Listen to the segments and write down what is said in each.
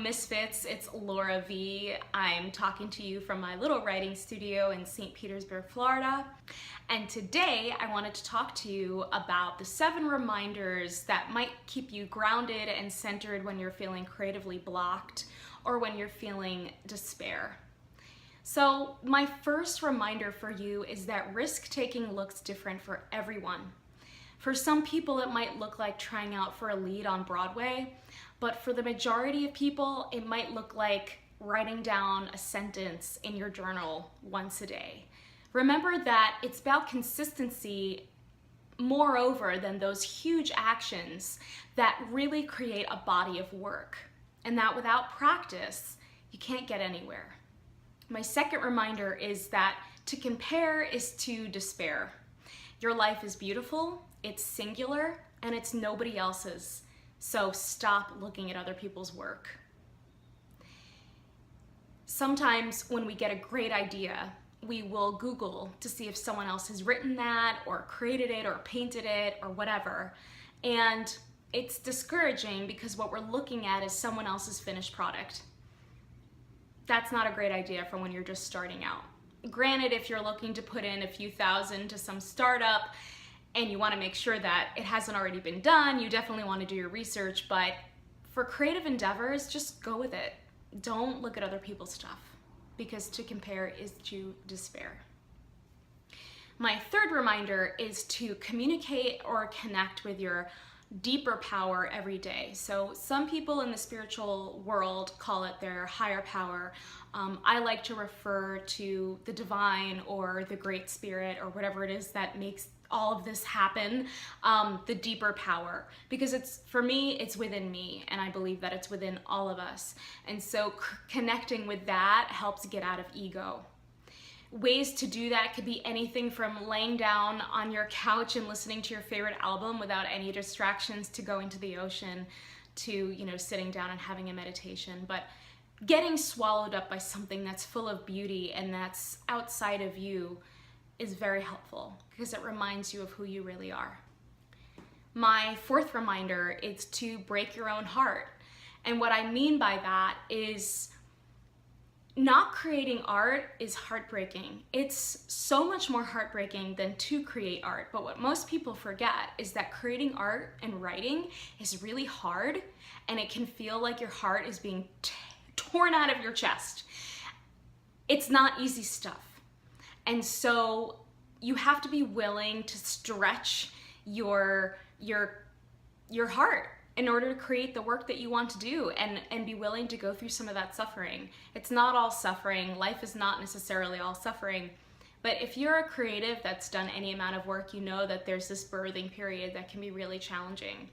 Misfits, it's Laura V. I'm talking to you from my little writing studio in St. Petersburg, Florida. And today I wanted to talk to you about the 7 reminders that might keep you grounded and centered when you're feeling creatively blocked or when you're feeling despair. So my first reminder for you is that risk-taking looks different for everyone. For some people, it might look like trying out for a lead on Broadway, but for the majority of people, it might look like writing down a sentence in your journal once a day. Remember that it's about consistency moreover than those huge actions that really create a body of work, and that without practice, you can't get anywhere. My second reminder is that to compare is to despair. Your life is beautiful, it's singular, and it's nobody else's. So stop looking at other people's work. Sometimes when we get a great idea, we will Google to see if someone else has written that or created it or painted it or whatever. And it's discouraging because what we're looking at is someone else's finished product. That's not a great idea for when you're just starting out. Granted, if you're looking to put in a few thousand to some startup and you want to make sure that it hasn't already been done, you definitely want to do your research, but for creative endeavors, just go with it. Don't look at other people's stuff, because to compare is to despair. My third reminder is to communicate or connect with your deeper power every day. So some people in the spiritual world call it their higher power. I like to refer to the divine or the great spirit or whatever it is that makes all of this happen, the deeper power, because for me, it's within me, and I believe that it's within all of us. And so connecting with that helps get out of ego. Ways to do that could be anything from laying down on your couch and listening to your favorite album without any distractions, to going to the ocean, to sitting down and having a meditation. But getting swallowed up by something that's full of beauty and that's outside of you is very helpful, because it reminds you of who you really are. My fourth reminder is to break your own heart. And what I mean by that is not creating art is heartbreaking. It's so much more heartbreaking than to create art. But what most people forget is that creating art and writing is really hard, and it can feel like your heart is being torn out of your chest. It's not easy stuff. And so you have to be willing to stretch your heart in order to create the work that you want to do, and be willing to go through some of that suffering. It's not all suffering. Life is not necessarily all suffering. But if you're a creative that's done any amount of work, you know that there's this birthing period that can be really challenging.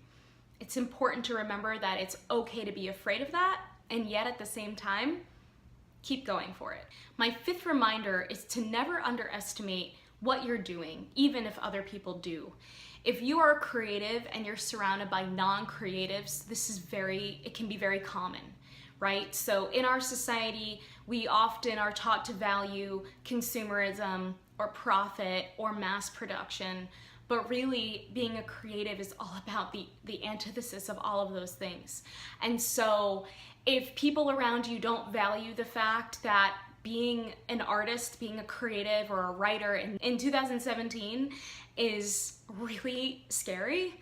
It's important to remember that it's okay to be afraid of that, and yet at the same time, keep going for it. My fifth reminder is to never underestimate what you're doing, even if other people do. If you are creative and you're surrounded by non-creatives, it can be very common, right? So in our society, we often are taught to value consumerism or profit or mass production, but really being a creative is all about the antithesis of all of those things. And so if people around you don't value the fact that being an artist, being a creative or a writer in 2017 is really scary,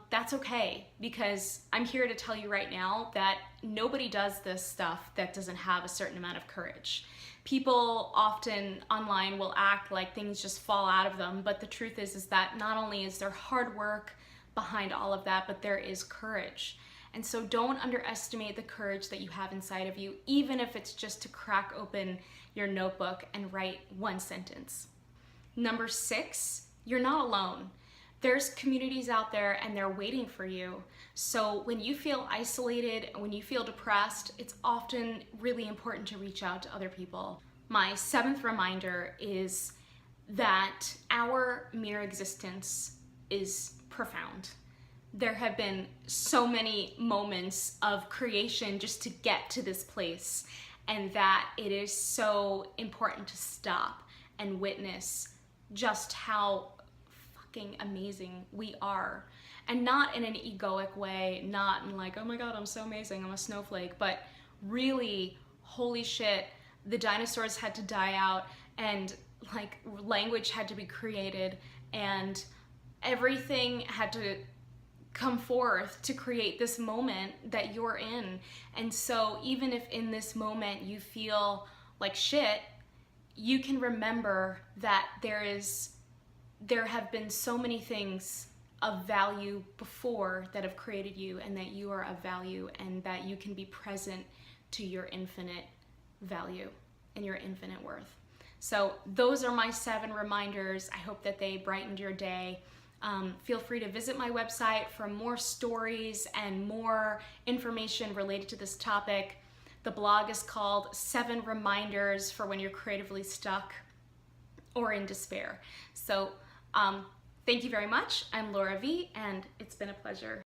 that's okay, because I'm here to tell you right now that nobody does this stuff that doesn't have a certain amount of courage. People often online will act like things just fall out of them, but the truth is that not only is there hard work behind all of that, but there is courage. And so don't underestimate the courage that you have inside of you, even if it's just to crack open your notebook and write one sentence. Number 6, you're not alone. There's communities out there and they're waiting for you. So when you feel isolated, when you feel depressed, it's often really important to reach out to other people. My 7th reminder is that our mere existence is profound. There have been so many moments of creation just to get to this place, and that it is so important to stop and witness just how fucking amazing we are. And not in an egoic way, not in like, oh my God, I'm so amazing, I'm a snowflake, but really, holy shit, the dinosaurs had to die out, and like language had to be created, and everything had to come forth to create this moment that you're in. And so even if in this moment you feel like shit, you can remember that there have been so many things of value before that have created you, and that you are of value, and that you can be present to your infinite value and your infinite worth. So those are my 7 reminders. I hope that they brightened your day. Feel free to visit my website for more stories and more information related to this topic. The blog is called 7 Reminders for When You're Creatively Stuck or in Despair. So thank you very much. I'm Laura V, and it's been a pleasure.